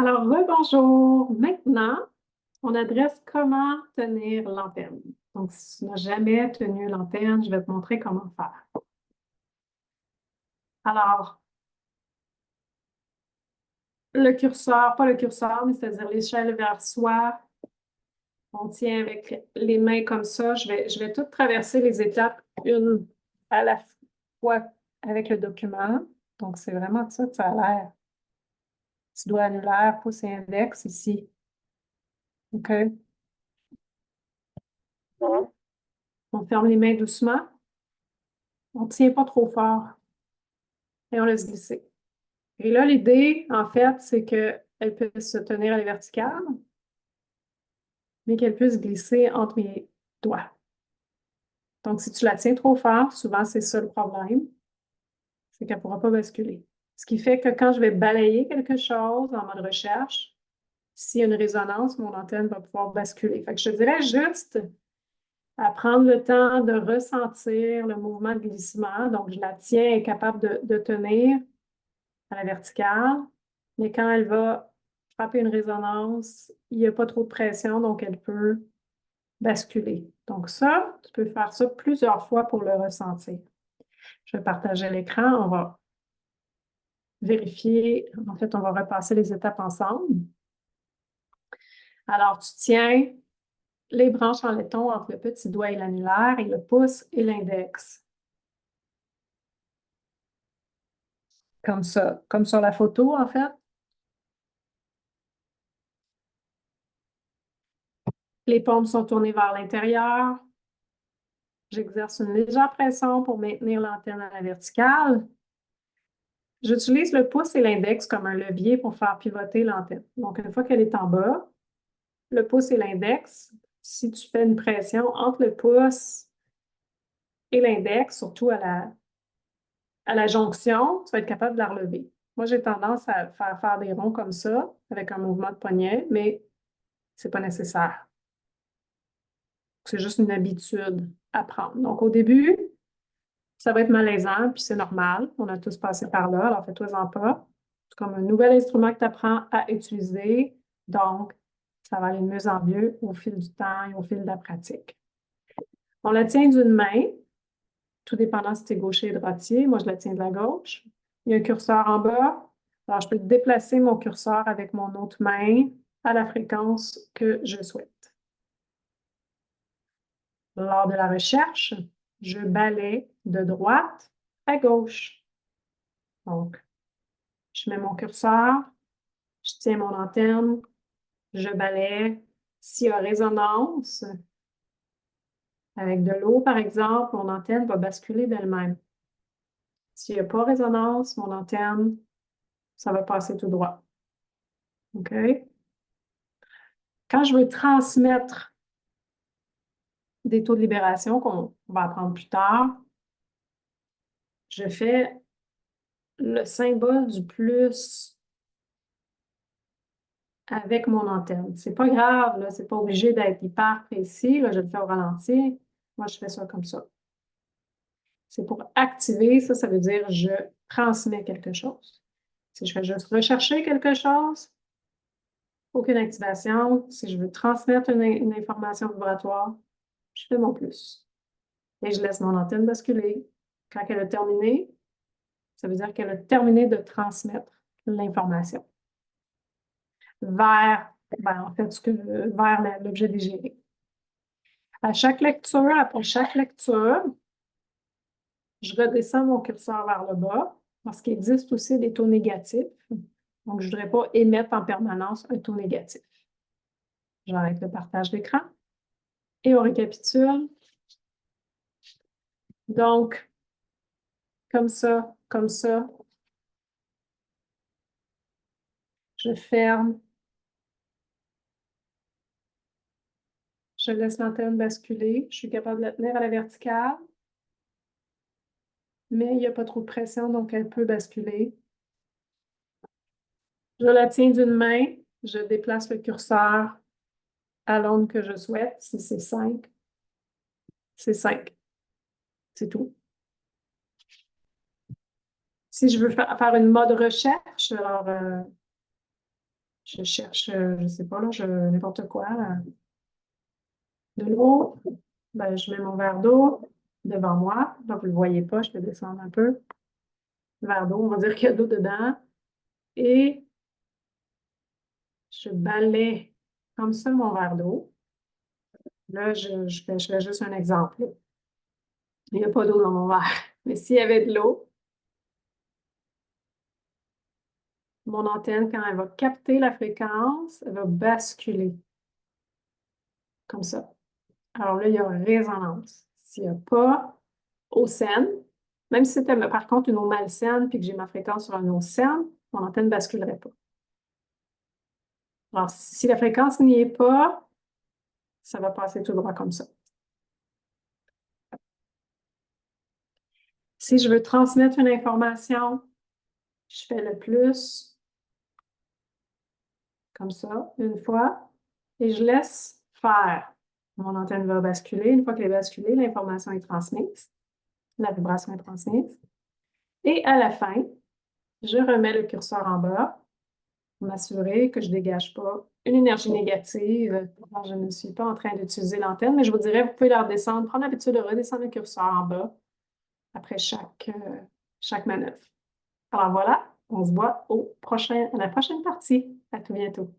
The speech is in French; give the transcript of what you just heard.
Alors, rebonjour. Maintenant, on adresse comment tenir l'antenne. Donc, si tu n'as jamais tenu l'antenne, je vais te montrer comment faire. Alors, le curseur, pas le curseur, mais c'est-à-dire l'échelle vers soi, on tient avec les mains comme ça. Je vais tout traverser les étapes une à la fois avec le document. Donc, c'est vraiment ça que ça a l'air. Tu dois annulaire, pouce et index ici. OK? On ferme les mains doucement. On ne tient pas trop fort et on laisse glisser. Et là, l'idée, en fait, c'est qu'elle puisse se tenir à la verticale, mais qu'elle puisse glisser entre mes doigts. Donc, si tu la tiens trop fort, souvent, c'est ça le problème, c'est qu'elle ne pourra pas basculer. Ce qui fait que quand je vais balayer quelque chose en mode recherche, s'il y a une résonance, mon antenne va pouvoir basculer. Fait que je te dirais juste à prendre le temps de ressentir le mouvement de glissement. Donc, je la tiens, elle est capable de tenir à la verticale, mais quand elle va frapper une résonance, il n'y a pas trop de pression, donc elle peut basculer. Donc ça, tu peux faire ça plusieurs fois pour le ressentir. Je vais partager l'écran, on va vérifier, en fait, on va repasser les étapes ensemble. Alors, tu tiens les branches en laiton entre le petit doigt et l'annulaire et le pouce et l'index. Comme ça, comme sur la photo, en fait. Les paumes sont tournées vers l'intérieur. J'exerce une légère pression pour maintenir l'antenne à la verticale. J'utilise le pouce et l'index comme un levier pour faire pivoter l'antenne. Donc, une fois qu'elle est en bas, le pouce et l'index, si tu fais une pression entre le pouce et l'index, surtout à la jonction, tu vas être capable de la relever. Moi, j'ai tendance à faire des ronds comme ça, avec un mouvement de poignet, mais ce n'est pas nécessaire. C'est juste une habitude à prendre. Donc, au début, ça va être malaisant, puis c'est normal. On a tous passé par là, alors fais-toi-en pas. C'est comme un nouvel instrument que tu apprends à utiliser. Donc, ça va aller de mieux en mieux au fil du temps et au fil de la pratique. On la tient d'une main, tout dépendant si tu es gaucher et droitier. Moi, je la tiens de la gauche. Il y a un curseur en bas. Alors, je peux déplacer mon curseur avec mon autre main à la fréquence que je souhaite. Lors de la recherche, je balaie de droite à gauche. Donc, je mets mon curseur, je tiens mon antenne, je balaie. S'il y a résonance, avec de l'eau, par exemple, mon antenne va basculer d'elle-même. S'il n'y a pas résonance, mon antenne, ça va passer tout droit. OK? Quand je veux transmettre des taux de libération qu'on va apprendre plus tard, je fais le symbole du plus avec mon antenne. C'est pas grave, là, c'est pas obligé d'être hyper précis. Là, je le fais au ralenti. Moi, je fais ça comme ça. C'est pour activer, ça veut dire je transmets quelque chose. Si je fais juste rechercher quelque chose, aucune activation. Si je veux transmettre une information vibratoire, je fais mon plus. Et je laisse mon antenne basculer. Quand elle a terminé, ça veut dire qu'elle a terminé de transmettre l'information vers, en fait, vers l'objet désiré. À chaque lecture, après chaque lecture, je redescends mon curseur vers le bas parce qu'il existe aussi des taux négatifs. Donc, je ne voudrais pas émettre en permanence un taux négatif. J'arrête le partage d'écran et on récapitule. Donc, comme ça, je ferme, je laisse l'antenne basculer. Je suis capable de la tenir à la verticale, mais il n'y a pas trop de pression, donc elle peut basculer. Je la tiens d'une main, je déplace le curseur à l'onde que je souhaite. Si c'est 5, c'est 5. C'est tout. Si je veux faire une mode recherche, alors Je cherche, je sais pas, là, n'importe quoi. De l'eau. Ben, je mets mon verre d'eau devant moi. Là, vous ne le voyez pas, je vais descendre un peu. Le verre d'eau, on va dire qu'il y a de l'eau dedans. Et je balaie comme ça mon verre d'eau. Là, je fais juste un exemple. Il n'y a pas d'eau dans mon verre. Mais s'il y avait de l'eau, mon antenne, quand elle va capter la fréquence, elle va basculer comme ça. Alors là, il y a résonance. S'il n'y a pas eau saine, même si c'était par contre une eau malsaine puis que j'ai ma fréquence sur une eau saine, mon antenne ne basculerait pas. Alors, si la fréquence n'y est pas, ça va passer tout droit comme ça. Si je veux transmettre une information, je fais le plus comme ça, une fois, et je laisse faire. Mon antenne va basculer. Une fois qu'elle est basculée, l'information est transmise, la vibration est transmise. Et à la fin, je remets le curseur en bas pour m'assurer que je ne dégage pas une énergie négative. Alors, je ne suis pas en train d'utiliser l'antenne, mais je vous dirais, vous pouvez la redescendre, prendre l'habitude de redescendre le curseur en bas après chaque manœuvre. Alors voilà, on se voit à la prochaine partie. À tout bientôt.